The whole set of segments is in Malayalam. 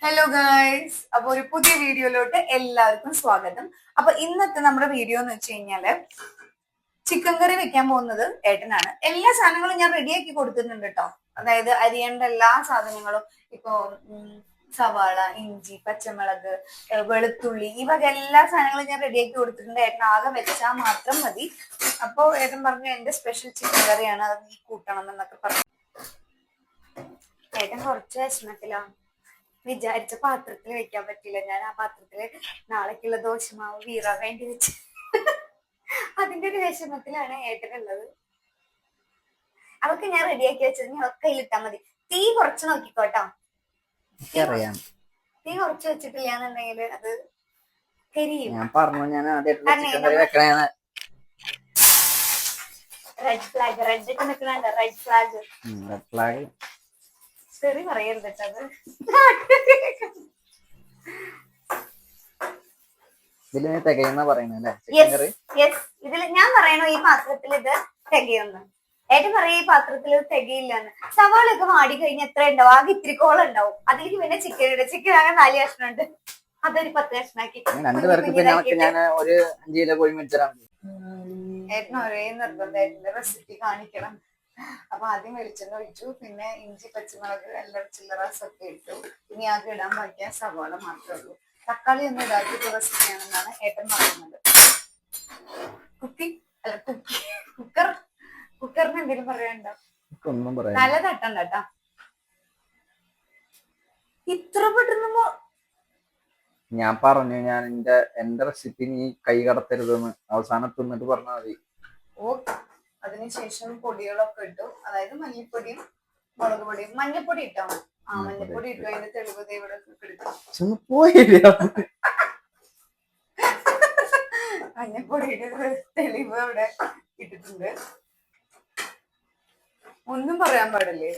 ഹലോ ഗൈസ്, അപ്പൊ ഒരു പുതിയ വീഡിയോയിലോട്ട് എല്ലാവർക്കും സ്വാഗതം. അപ്പൊ ഇന്നത്തെ നമ്മുടെ വീഡിയോ എന്ന് വെച്ച് കഴിഞ്ഞാല് ചിക്കൻ കറി വെക്കാൻ പോകുന്നത് ഏട്ടനാണ്. എല്ലാ സാധനങ്ങളും ഞാൻ റെഡിയാക്കി കൊടുത്തിട്ടുണ്ട് കേട്ടോ. അതായത് അരിയേണ്ട എല്ലാ സാധനങ്ങളും, ഇപ്പോ സവാള, ഇഞ്ചി, പച്ചമുളക്, വെളുത്തുള്ളി, ഈ വക എല്ലാ സാധനങ്ങളും ഞാൻ റെഡിയാക്കി കൊടുത്തിട്ടുണ്ട്. ഏട്ടൻ ആകെ വെച്ചാൽ മാത്രം മതി. അപ്പൊ ഏട്ടൻ പറഞ്ഞു എന്റെ സ്പെഷ്യൽ ചിക്കൻ കറിയാണ്, അത് നീ കൂട്ടണം എന്നൊക്കെ പറഞ്ഞു. ഏട്ടൻ കുറച്ച് വിഷമത്തിലാണ്. വിചാരിച്ച പാത്രത്തിൽ വെക്കാൻ പറ്റില്ല. ഞാൻ ആ പാത്രത്തില് നാളേക്കുള്ള ദോശമാവ് വീറാൻ വേണ്ടി വെച്ച് അതിന്റെ ഒരു വിഷമത്തിലാണ് ഏട്ടനുള്ളത്. അവർക്ക് ഞാൻ റെഡിയാക്കി വെച്ചത് ഞാൻ ഒക്കെ ഇട്ടാ മതി. തീ കുറച്ച് നോക്കിക്കോട്ടോ. തീ കുറച്ച് വെച്ചിട്ടില്ല എന്നുണ്ടെങ്കിൽ അത് കരിയും. റെഡ് ഫ്ലാഗ്, റെഡ് ഒക്കെ നിൽക്കണ റെഡ് ഫ്ലാഗ്. ശരി പറയരുത് അത്. ഇതില് ഞാൻ പറയണു ഈ പാത്രത്തിൽ ഇത് തികയൊന്ന്. ഏട്ടൻ പറയും ഈ പാത്രത്തിൽ തികയില്ലെന്ന്. സവാളൊക്കെ വാടി കഴിഞ്ഞ എത്ര ഉണ്ടാവും? ആകെ ഇത്തിരി കോളം ഉണ്ടാവും. അതിലേക്ക് പിന്നെ ചിക്കൻ ഇടും. ചിക്കൻ ആകെ 4 കഷ്ണം ഉണ്ട്. അതൊരു 10 കഷ്ണാക്കി. ഏട്ടൻ ഒരേ നിർബന്ധം, ഏട്ടന്റെ റെസിപ്പി കാണിക്കണം. അപ്പൊ ആദ്യം വെളിച്ചെണ്ണ ഒഴിച്ചു, പിന്നെ ഇഞ്ചി, പച്ചമുളക്, എല്ലാം ചില്ലറാസൊക്കെ ഇട്ടു. ഇനി ആകെ ഇടാൻ ബാക്കിയ സവാള മാത്രമേ ഉള്ളൂ. തക്കാളി ഒന്നും ഇടാത്ത റെസിപ്പിയാണെന്നാണ് ഏട്ടൻ പറയുന്നത്. കുക്കറിന് എന്തെങ്കിലും പറയാനുണ്ടോ? നല്ല തട്ടണ്ട കേട്ടാ. ഇത്ര പെട്ടെന്ന് ഞാൻ പറഞ്ഞു, ഞാൻ എന്റെ റെസിപ്പി നീ കൈ കടത്തരുതെന്ന് അവസാനം തിന്നിട്ട് പറഞ്ഞാൽ മതി. ഓക്കെ. അതിനുശേഷം പൊടികളൊക്കെ ഇട്ടു. അതായത് മല്ലിപ്പൊടിയും മുളക് പൊടിയും. മഞ്ഞപ്പൊടി ഇട്ടോ? ആ, മഞ്ഞപ്പൊടി ഇട്ടു. അതിന്റെ തെളിവ് ഇവിടെ മഞ്ഞപ്പൊടിയുടെ തെളിവ് അവിടെ ഇട്ടിട്ടുണ്ട്. ഒന്നും പറയാൻ പാടില്ലേ?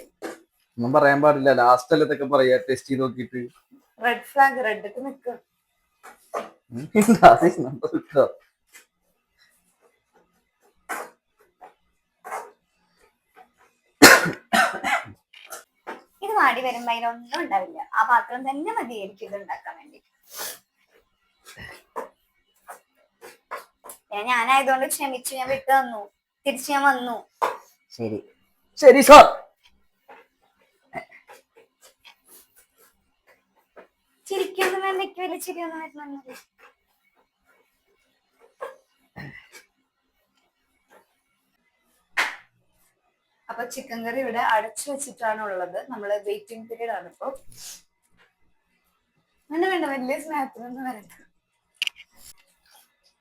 ഒന്നും പറയാൻ പാടില്ല. ലാസ്റ്റ് അല്ല ഇതൊക്കെ പറയാ, ടെസ്റ്റ് ചെയ്ത് നോക്കിട്ട്. റെഡ് ഫ്ലാഗ്, റെഡ് ഒക്കെ നിൽക്കുക. ഇത് വാടി വരുമ്പോ അതിലൊന്നും ഉണ്ടാവില്ല. ആ പാത്രം തന്നെ മതിയായിരിക്കും ഇത് ഉണ്ടാക്കാൻ വേണ്ടി. ഞാനായതുകൊണ്ട് ക്ഷമിച്ചു, ഞാൻ വിട്ടു തന്നു. തിരിച്ചു ഞാൻ വന്നു. ശരി ശരി സാർ. ചിരിക്കൊന്നും വേണ്ട, എനിക്ക് വലിയ ചിരിയൊന്നും വരുന്നില്ല. അപ്പൊ ചിക്കൻ കറി ഇവിടെ അടച്ചു വെച്ചിട്ടാണ് ഉള്ളത്. നമ്മള് വെയിറ്റിംഗ് പീരീഡ് ആണ് ഇപ്പൊ. വേണ്ട വലിയ സ്നേഹത്തിനൊന്നും വരട്ടെ.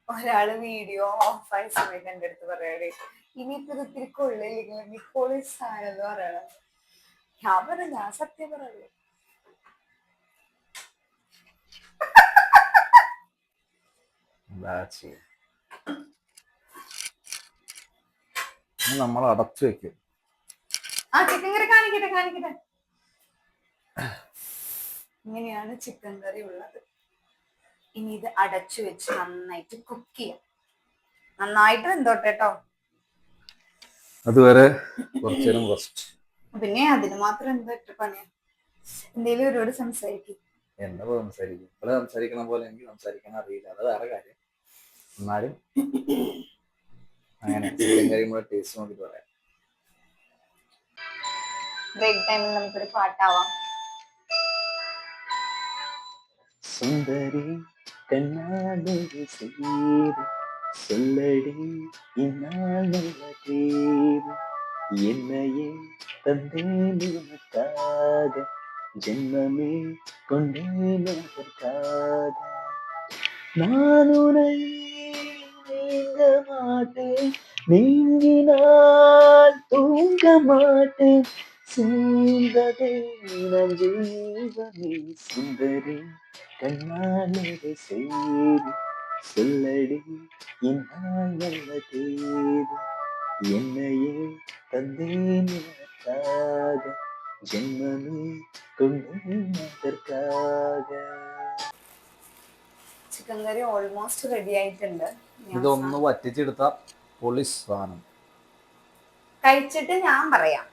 ഒരാള് വീഡിയോ ഓഫായ സമയത്ത് എന്റെ അടുത്ത് പറയാടേ, ഇനിയിപ്പോ ഇത് ഇത്തിരി കൊള്ളില്ലെങ്കിൽ ഇപ്പോൾ സാധനം എന്ന് പറയണം. ഞാൻ പറഞ്ഞു, ഞാൻ സത്യം പറയുള്ളൂ. നമ്മൾ അടച്ചു വെക്കും. ആ ചിക്കൻ കറി കാണിക്കട്ടെ. ഇങ്ങനെയാണ് ചിക്കൻ കറി ഉള്ളത്. ഇനി ഇത് അടച്ചു വെച്ച് നന്നായിട്ട് കുക്ക് ചെയ്യാം. നന്നായിട്ട് വെന്തോട്ടെ കേട്ടോ. അതുവരെ പിന്നെ അതിന് മാത്രം എന്താ പണിയാ? എന്തേലും ഒരുപാട് സംസാരിക്കും. എന്താ സംസാരിക്കും? ഇവിടെ സംസാരിക്കണ പോലെ എനിക്ക് സംസാരിക്കാൻ അറിയില്ല, അത് വേറെ കാര്യം. എന്നാലും അങ്ങനെ ചിക്കൻ കറി കൂടെ ടേസ്റ്റ് നോക്കിട്ട് പറയാം. ബ്രേക്ക് ടൈമിൽ നമുക്കൊരു പാട്ടാവാം. സുന്ദരി കണ്ണാടൊരു സീര് சொல்லடி இந்நாள் நல்ல தீவு என்னையே தந்தேன் உனக்காக ஜென்மமே கொண்டேன் அதற்காக நான் உன்னை நீங்க மாட்டேன் நீங்கினால் தூங்க மாட்டேன் சேர்ந்ததே நம் ஜீவனே சுந்தரி கண்ணாலே செய்தி சொல்லடி இந்நாள் நல்ல தேதி என்னையே தந்தேன் உனக்காக ஜென்மமே கொண்டேன் அதற்காக. ചിക്കൻ കറി ഓൾമോസ്റ്റ് റെഡി ആയിട്ടുണ്ട്. ഇതൊന്ന് വറ്റിച്ചെടുത്ത പൊളി സാധനം. കഴിച്ചിട്ട് ഞാൻ പറയാം.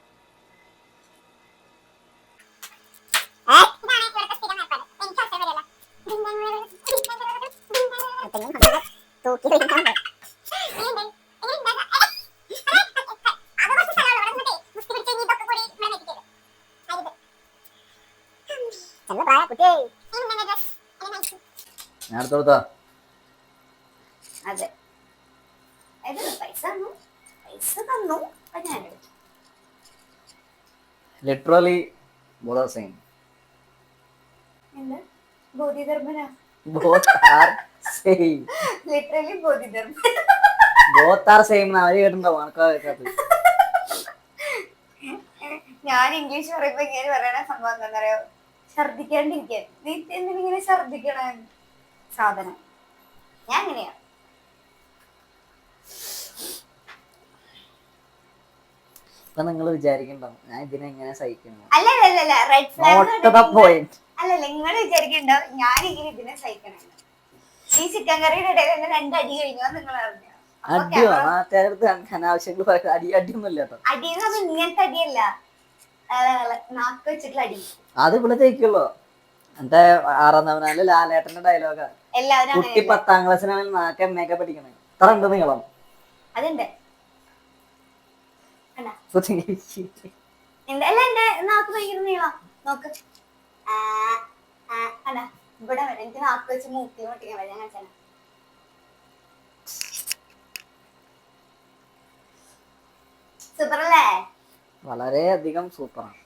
ഞാൻ എടുത്ത് കൊടുത്താ അതെ പൈസ തന്നു അപ്പൊ ഞാൻ എടുത്തു. Literally both are same. എന്താ ബോധിധർമ്മനാ? Both are same. Literally Bodhidharma. Both are same എന്ന് അവര് കേട്ടിട്ടുണ്ടാവും, ആൾക്കാർ കേൾക്കാത്തത്. ഞാൻ ഇംഗ്ലീഷ് പറയുമ്പോ ഇങ്ങനെ പറയണ സംഭവം എന്താ പറയാ, ഛർദിക്കാണ്ടിരിക്കാൻ. നീ എന്തിനിങ്ങനെ ഛർദിക്കണ സാധനം? ഞാൻ എങ്ങനെയാ ഇപ്പൊ നിങ്ങൾ വിചാരിക്കണ്ടാവും ഞാൻ ഇതിനെങ്ങനെ സഹിക്കുന്നു. അല്ലല്ല റെഡ് ഫ്ലാഗ് പോയിന്റ്. അല്ലല്ല, നിങ്ങൾ വിചാരിക്കണ്ടാവും ഞാൻ ഇങ്ങനെ ഇതിനെ സഹിക്കണേ. ഈ ചിക്കൻ കറിയുടെ ഇടയിൽ തന്നെ 2 അടി കഴിഞ്ഞോ നിങ്ങൾ അറിഞ്ഞോ? അടിയോ അനാവശ്യങ്ങൾ അടിയൊന്നും ഇല്ല കേട്ടോ. അടിയെന്ന് പറഞ്ഞാൽ ഇങ്ങനത്തെ അടിയല്ല, നാക്ക് വെച്ചിട്ടുള്ള അടി. അത് ഇവിടെ ജയിക്കുള്ളൂ. എന്റെ 6ാം തവണ ലാലേട്ടന്റെ ഡയലോഗാ, എല്ലാവരും കുട്ടി 10ാം ക്ലാസ്സിനാണെങ്കിൽ നാക്ക് എമ്മയൊക്കെ പഠിക്കണേ. ഇത്ര ഉണ്ട് നീളം. അതുണ്ട് കുത്തി അല്ല, എന്റെ നാക്ക് ഭയങ്കര നീളം. നോക്ക് അല്ല, ഇവിടെ വരെ എനിക്ക് നാക്ക് വെച്ച് മൂക്കി മുട്ടിക്കാൻ വരെ. ഞാൻ കാണിച്ചാ സൂപ്പർ അല്ലേ? വളരെ അധികം സൂപ്പറാണ്.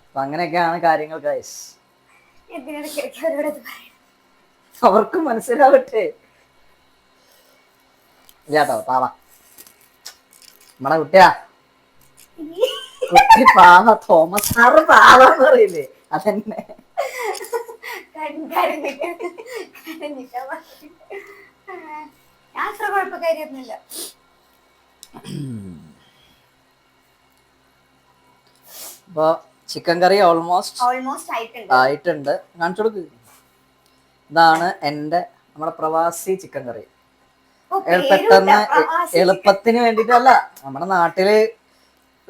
അപ്പൊ അങ്ങനെയൊക്കെയാണ് കാര്യങ്ങൾ ഗൈസ്. എന്തിനിടയ്ക്കിടയ്ക്ക് അവരോട് ഇത് പറയണം? അവർക്ക് മനസ്സിലാവട്ടെ. ഇല്ലാട്ടോ പാവ നമ്മടെ കുട്ടിയാ, കുട്ടി പാവ. തോമസ് സാറ് പാവന്ന് പറയില്ലേ, അതെന്നെ. ഞാൻ അത്ര കുഴപ്പക്കാരിയൊന്നുമില്ല. അപ്പൊ ചിക്കൻ കറി ഓൾമോസ്റ്റ് ആയിട്ടുണ്ട്. കാണിച്ചു കൊടുക്ക്. ഇതാണ് നമ്മുടെ പ്രവാസി ചിക്കൻ കറി. പെട്ടെന്ന് എളുപ്പത്തിന് വേണ്ടിട്ടല്ല, നമ്മുടെ നാട്ടില്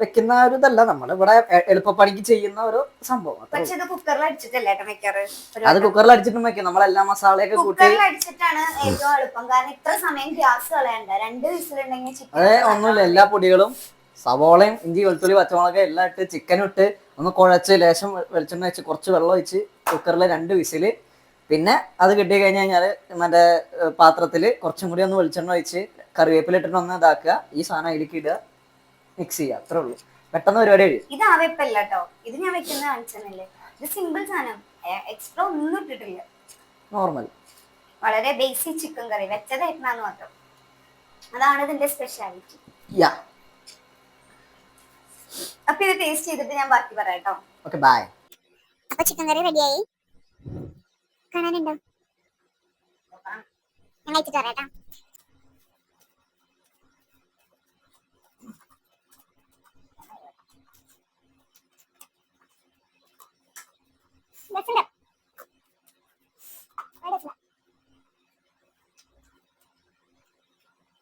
വെക്കുന്ന ഒരു ഇതല്ല, നമ്മളിവിടെ എളുപ്പപ്പണിക്ക് ചെയ്യുന്ന ഒരു സംഭവം. പക്ഷെ ഇത് കുക്കറിൽ അടിച്ചിട്ടല്ലേ വെക്കാറ്? അത് കുക്കറിൽ അടിച്ചിട്ടും വെക്കും. നമ്മളെല്ലാ മസാലയൊക്കെ കൂട്ടി കുക്കറിൽ അടിച്ചിട്ടാണ് ഏറ്റവും എളുപ്പം. കാരണം ഇത്ര സമയം ഗ്യാസ് കളയണ്ട. 2 വിസിലുണ്ടെങ്കിൽ ചിക്കൻ. അതെ, ഒന്നുമില്ല. എല്ലാ പൊടികളും സവോളയും ഇഞ്ചി വെളുത്തുള്ളി പച്ചമുളക് എല്ലാം ഇട്ട് ചിക്കൻ ഇട്ട് ഒന്ന് കുഴച്ച് ലേശം വെളിച്ചെണ്ണ വെച്ച് കുറച്ച് വെള്ളം ഒഴിച്ച് കുക്കറിൽ 2 വിസില്. പിന്നെ അത് കിട്ടി കഴിഞ്ഞ് കഴിഞ്ഞാല് മറ്റേ പാത്രത്തില് കുറച്ചും കൂടി ഒന്ന് വെളിച്ചെണ്ണ ഒഴിച്ച് കറിവേപ്പില ഇട്ടിട്ട് ഒന്ന് ഇതാക്കുക. ഈ സാധനം അതിലേക്ക് ഇടുക, മിക്സ് ചെയ്യുക. അത്രേ ഉള്ളൂ. പെട്ടെന്ന് പരിപാടി കഴിയും. ഇത് ആവേപ്പല്ല കേട്ടോ, ഇത് ഞാൻ വെക്കുന്ന കാണിച്ചല്ലേ. ഇത് സിമ്പിൾ സാധനം, എക്സ്ട്രാ ഒന്നും ഇട്ടിട്ടില്ല. നോർമൽ വളരെ ബേസിക് ചിക്കൻ കറി വെച്ചതായിരുന്നാന്ന് മാത്രം. അതാണ് ഇതിന്റെ സ്പെഷ്യാലിറ്റി. അപ്പൊ ഇത് ടേസ്റ്റ് ചെയ്തിട്ട് ഞാൻ ബാക്കി പറയാം കേട്ടോ. Okay, bye. അപ്പൊ ചിക്കൻ കറി റെഡിയായി. കാണാനുണ്ടോ? ഞാൻ കഴിച്ചിട്ട് പറയാം കേട്ടോ.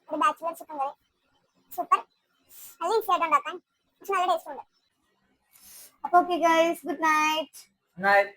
ഒരു ബാച്ചുലർ ചിക്കൻ കറി സൂപ്പർ. നല്ല ഈസി ആയിട്ട് ഉണ്ടാക്കാൻ, പക്ഷെ നല്ല ടേസ്റ്റ് ഉണ്ട്. അപ്പൊ okay guys, good night. Night.